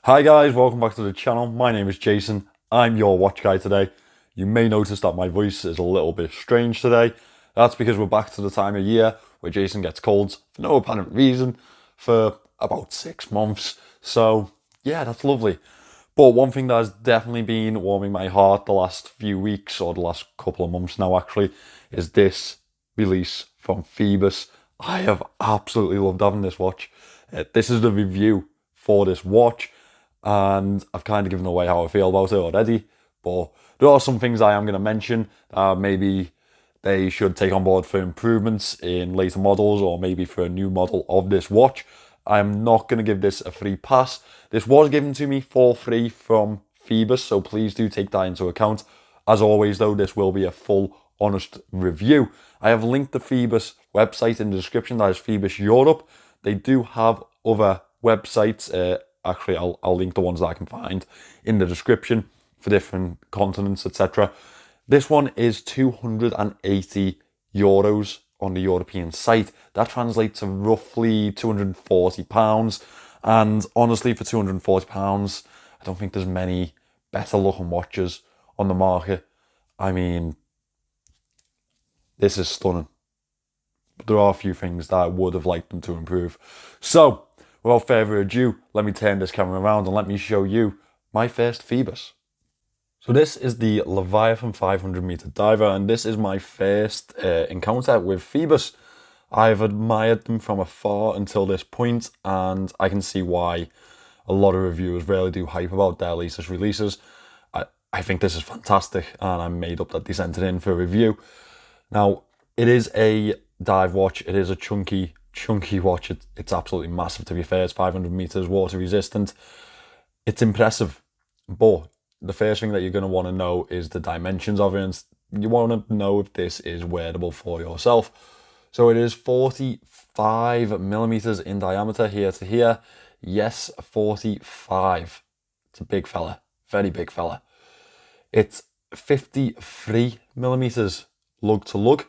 Hi guys, welcome back to the channel. My name is Jason. I'm your watch guy today. You may notice that my voice is a little bit strange today. That's because we're back to the time of year where Jason gets colds for no apparent reason for about 6 months. So yeah, that's lovely. But one thing that has definitely been warming my heart the last few weeks, or the last couple of months now actually, is this release from Phoibos. I have absolutely loved having this watch. This is the review for this watch, and I've kind of given away how I feel about it already, but there are some things I am going to mention that maybe they should take on board for improvements in later models, or maybe for a new model of this watch. I'm not going to give this a free pass. This was given to me for free from Phoibos, so please do take that into account. As always though, this will be a full, honest review. I have linked the Phoibos website in the description. That is Phoibos Europe. They do have other websites. Actually, I'll link the ones that I can find in the description for different continents, etc. This one is €280 on the European site. That translates to roughly £240. And honestly, for £240, I don't think there's many better looking watches on the market. I mean, this is stunning. But there are a few things that I would have liked them to improve. So, without further ado, let me turn this camera around and let me show you my first Phoibos. So this is the Leviathan 500-meter diver, and this is my first encounter with Phoibos. I've admired them from afar until this point, and I can see why a lot of reviewers really do hype about their latest releases. I think this is fantastic, and I'm made up that they sent it in for review. Now, it is a dive watch. It is a chunky watch. It's absolutely massive, to be fair. It's 500 meters, water resistant. It's impressive, but the first thing that you're going to want to know is the dimensions of it, and you want to know if this is wearable for yourself. So it is 45 millimeters in diameter here to here. Yes, 45. It's a big fella, very big fella. It's 53 millimeters lug to lug,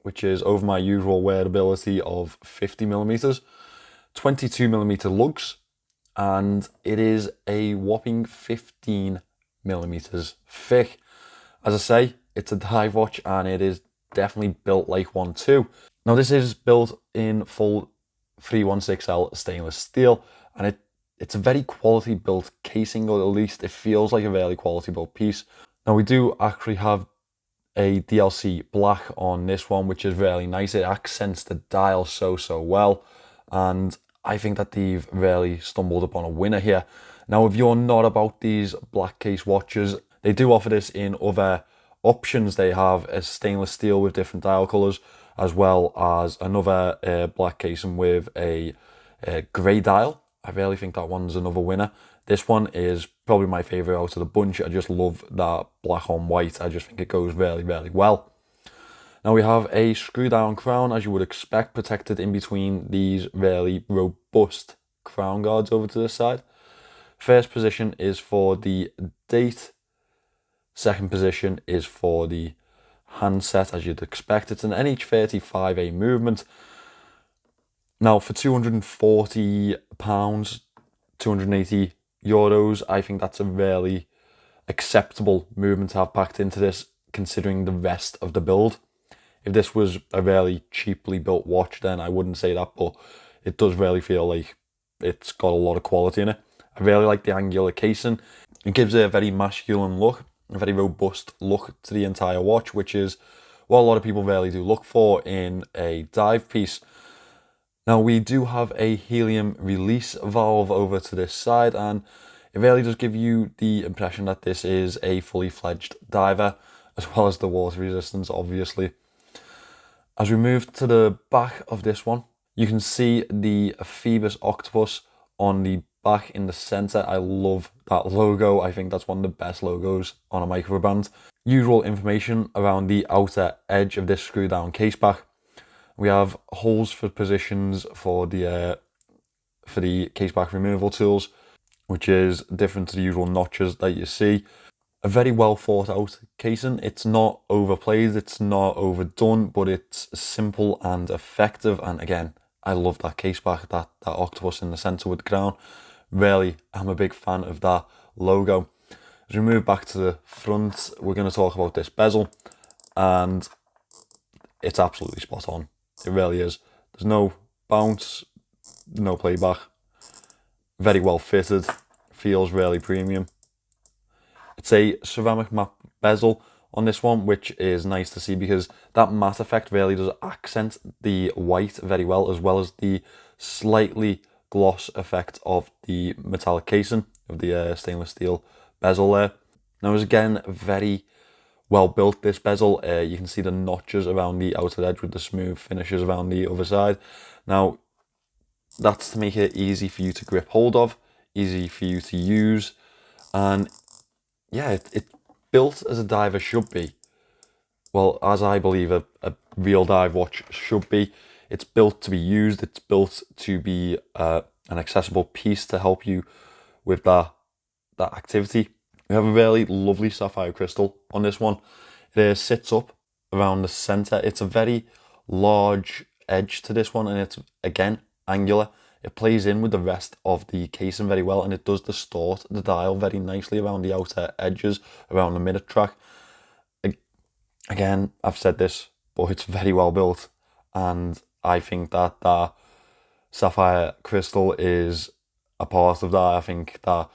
which is over my usual wearability of 50 millimeters, 22 millimeter lugs, and it is a whopping 15 millimeters thick. As I say, it's a dive watch, and it is definitely built like one too. Now this is built in full 316L stainless steel, and it's a very quality built casing, or at least it feels like a very quality built piece. Now we do actually have a DLC black on this one, which is really nice. It accents the dial so well, and I think that they've really stumbled upon a winner here. Now, if you're not about these black case watches, they do offer this in other options. They have a stainless steel with different dial colours, as well as another black casing with a grey dial. I really think that one's another winner. This one is probably my favourite out of the bunch. I just love that black on white. I just think it goes really well. Now we have a screw down crown, as you would expect, protected in between these really robust crown guards over to the side. First position is for the date. Second position is for the handset, as you'd expect. It's an NH35A movement. Now, for £240, €280, I think that's a really acceptable movement to have packed into this, considering the rest of the build. If this was a really cheaply built watch, then I wouldn't say that, but it does really feel like it's got a lot of quality in it. I really like the angular casing. It gives it a very masculine look, a very robust look to the entire watch, which is what a lot of people really do look for in a dive piece. Now we do have a helium release valve over to this side, and it really does give you the impression that this is a fully fledged diver, as well as the water resistance, obviously. As we move to the back of this one, you can see the Phoibos octopus on the back in the center. I love that logo. I think that's one of the best logos on a microbrand. Usual information around the outer edge of this screw down case back. We have holes for positions for the case back removal tools, which is different to the usual notches that you see. A very well thought out casing. It's not overplayed, it's not overdone, but it's simple and effective. And again, I love that case back, that octopus in the center with the crown. Really, I'm a big fan of that logo. As we move back to the front, we're going to talk about this bezel, and it's absolutely spot on. It really is. There's no bounce, no playback. Very well fitted. Feels really premium. It's a ceramic matte bezel on this one, which is nice to see because that matte effect really does accent the white very well as the slightly gloss effect of the metallic casing of the stainless steel bezel there. Now, it's again very well built, this bezel. You can see the notches around the outer edge with the smooth finishes around the other side. Now, that's to make it easy for you to grip hold of, easy for you to use, and yeah, it's built as a diver should be. Well, as I believe a real dive watch should be. It's built to be used. It's built to be an accessible piece to help you with that activity. We have a really lovely sapphire crystal on this one. It sits up around the center. It's a very large edge to this one, and it's again angular. It plays in with the rest of the casing very well, and it does distort the dial very nicely around the outer edges, around the minute track. Again, I've said this, but it's very well built, and I think that that sapphire crystal is a part of that. I think that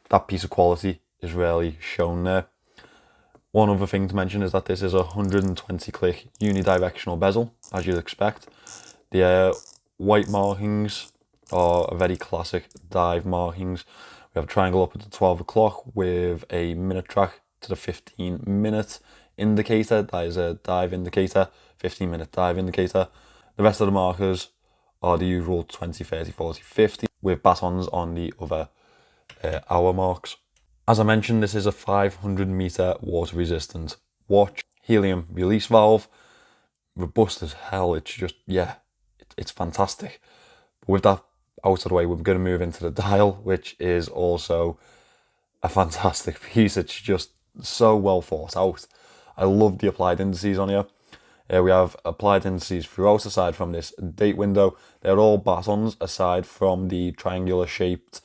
that piece of quality is really shown there. One other thing to mention is that this is a 120 click unidirectional bezel, as you'd expect. The white markings are a very classic dive markings. We have a triangle up at the 12 o'clock with a minute track to the 15-minute indicator. That is a dive indicator, 15-minute dive indicator. The rest of the markers are the usual 20, 30, 40, 50 with batons on the other hour marks. As I mentioned, this is a 500 meter water resistant watch. Helium release valve, robust as hell. It's just, yeah, it's fantastic. But with that out of the way, we're going to move into the dial, which is also a fantastic piece. It's just so well thought out. I love the applied indices on here. We have applied indices throughout aside from this date window. They're all batons aside from the triangular shaped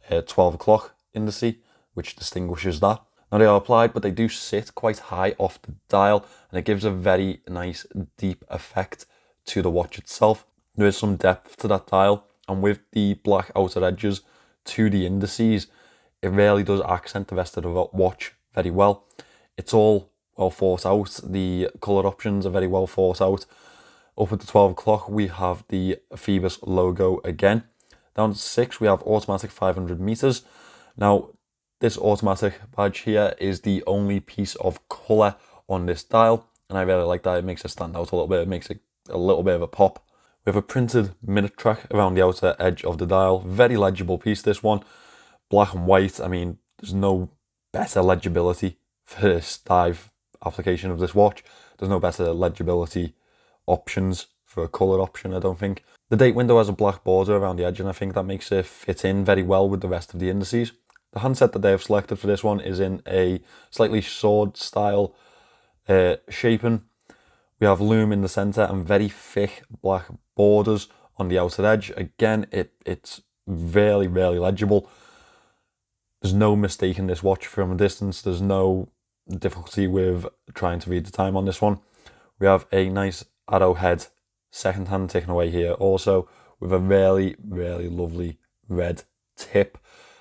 12 o'clock indice, which distinguishes that. Now, they are applied, but they do sit quite high off the dial, and it gives a very nice deep effect to the watch itself. There is some depth to that dial, and with the black outer edges to the indices, it really does accent the rest of the watch very well. It's all well thought out. The colour options are very well thought out. Up at the 12 o'clock, we have the Phoibos logo again. Down to 6, we have automatic 500 meters. Now, this automatic badge here is the only piece of colour on this dial, and I really like that. It makes it stand out a little bit. It makes it a little bit of a pop. We have a printed minute track around the outer edge of the dial. Very legible piece, this one. Black and white. I mean, there's no better legibility for this dive application of this watch. There's no better legibility options for a colour option, I don't think. The date window has a black border around the edge, and I think that makes it fit in very well with the rest of the indices. The handset that they have selected for this one is in a slightly sword style shaping. We have Lume in the centre and very thick black borders on the outer edge. Again, it's really legible. There's no mistaking this watch from a distance. There's no difficulty with trying to read the time on this one. We have a nice arrowhead second hand ticking away here also with a really lovely red tip.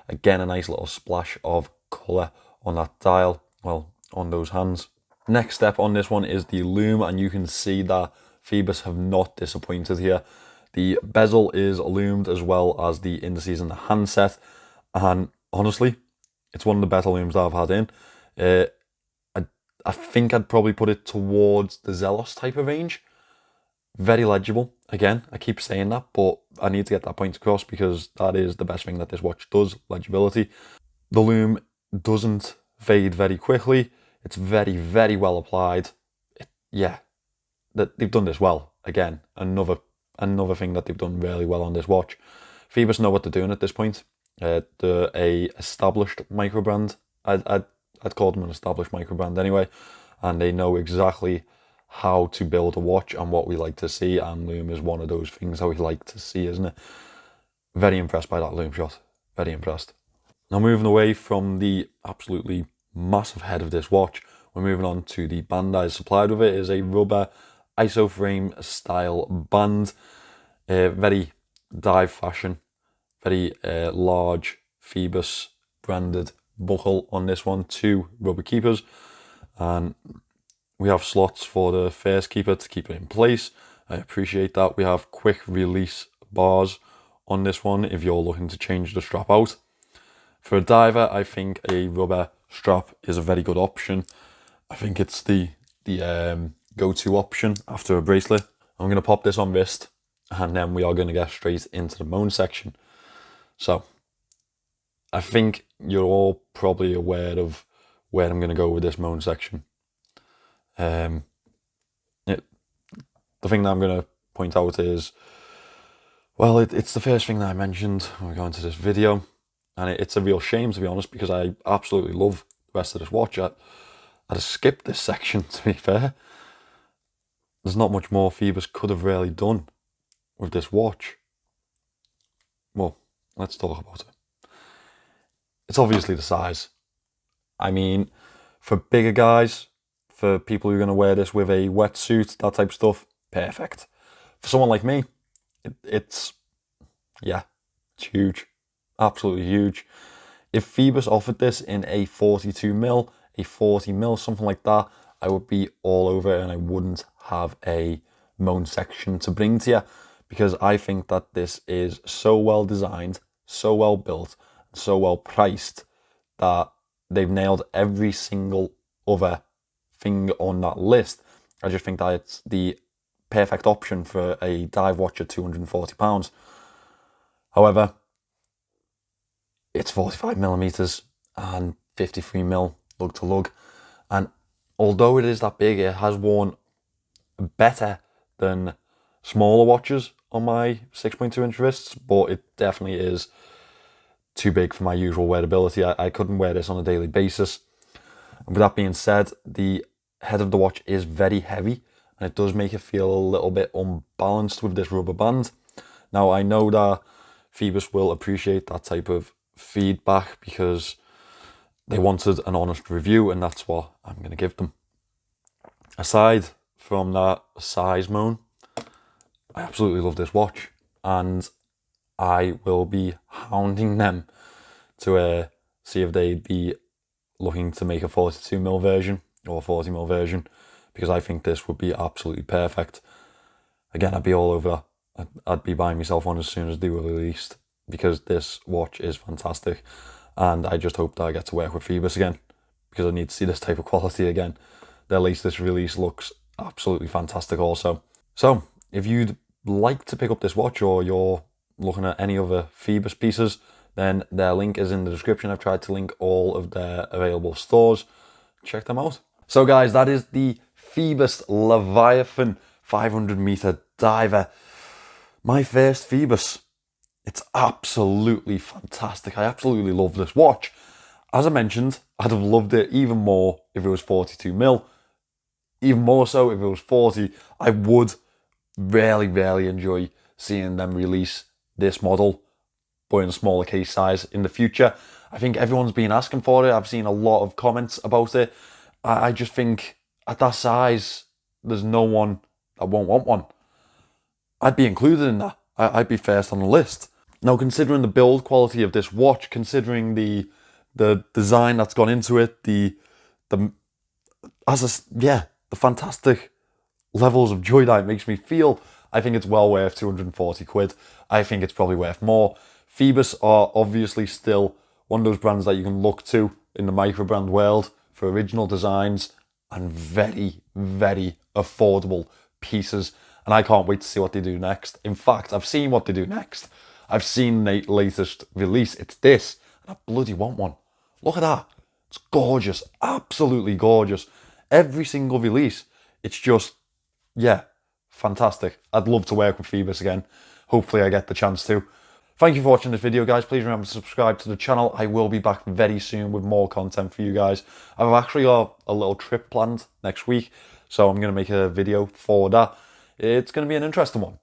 Again, a nice little splash of colour on that dial, well, on those hands. Next step on this one is the Lume, and you can see that Phoibos have not disappointed here. The bezel is lumed as well as the indices and the handset, and honestly, it's one of the better looms that I've had in. I think I'd probably put it towards the Zelos type of range. Very legible. Again, I keep saying that, but I need to get that point across because that is the best thing that this watch does, legibility. The Lume doesn't fade very quickly. It's very well applied. They've done this well. Again, another thing that they've done really well on this watch. Phoibos know what they're doing at this point. They're a established microbrand. I'd call them an established microbrand anyway, and they know exactly how to build a watch and what we like to see, and Lume is one of those things that we like to see, isn't it? Very impressed by that Lume shot. Very impressed. Now moving away from the absolutely massive head of this watch, we're moving on to the band I supplied with it. It is a rubber isoframe style band, very dive fashion, very large Phoibos branded buckle on this one, 2 rubber keepers, and we have slots for the first keeper to keep it in place. I appreciate that. We have quick release bars on this one if you're looking to change the strap out. For a diver, I think a rubber strap is a very good option. I think it's the go-to option after a bracelet. I'm going to pop this on wrist, and then we are going to get straight into the moan section. So I think you're all probably aware of where I'm going to go with this moan section. The thing that I'm going to point out is, well, it's the first thing that I mentioned when we go into this video. And it's a real shame, to be honest, because I absolutely love the rest of this watch. I'd have skipped this section, to be fair. There's not much more Phoibos could have really done with this watch. Well, let's talk about it. It's obviously the size. I mean, for bigger guys, for people who are going to wear this with a wetsuit, that type of stuff, perfect. For someone like me, it's huge. Absolutely huge. If Phoibos offered this in a 42mm, a 40mm, something like that, I would be all over it and I wouldn't have a moan section to bring to you, because I think that this is so well designed, so well built, and so well priced that they've nailed every single other thing on that list. I just think that it's the perfect option for a dive watch at £240. However, it's 45mm and 53mm lug to lug, and although it is that big, it has worn better than smaller watches on my 6.2 inch wrists, but it definitely is too big for my usual wearability. I couldn't wear this on a daily basis. And with that being said, the head of the watch is very heavy, and it does make it feel a little bit unbalanced with this rubber band. Now, I know that Phoibos will appreciate that type of feedback because they wanted an honest review, and that's what I'm going to give them. Aside from that size moan, I absolutely love this watch, and I will be hounding them to see if they'd be looking to make a 42mm version or a 40mm version, because I think this would be absolutely perfect. Again, I'd be all over that. I'd be buying myself one as soon as they were released, because this watch is fantastic, and I just hope that I get to work with Phoibos again, because I need to see this type of quality again. Their latest release looks absolutely fantastic also. So if you'd like to pick up this watch, or you're looking at any other Phoibos pieces, then their link is in the description. I've tried to link all of their available stores. Check them out. So guys, that is the Phoibos Leviathan 500-meter diver. My first Phoibos. It's absolutely fantastic. I absolutely love this watch. As I mentioned, I'd have loved it even more if it was 42mm. Even more so if it was 40. I would really enjoy seeing them release this model, but in a smaller case size in the future. I think everyone's been asking for it. I've seen a lot of comments about it. I just think at that size, there's no one that won't want one. I'd be included in that. I'd be first on the list. Now, considering the build quality of this watch, considering the design that's gone into it, the fantastic levels of joy that it makes me feel, I think it's well worth 240 quid. I think it's probably worth more. Phoibos are obviously still one of those brands that you can look to in the microbrand world for original designs and very affordable pieces. And I can't wait to see what they do next. In fact, I've seen what they do next. I've seen the latest release. It's this, and I bloody want one. Look at that. It's gorgeous. Absolutely gorgeous. Every single release, it's just, fantastic. I'd love to work with Phoibos again. Hopefully I get the chance to. Thank you for watching this video, guys. Please remember to subscribe to the channel. I will be back very soon with more content for you guys. I've actually got a little trip planned next week, so I'm going to make a video for that. It's going to be an interesting one.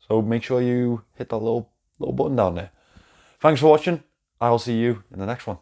So make sure you hit that little button down there. Thanks for watching. I'll see you in the next one.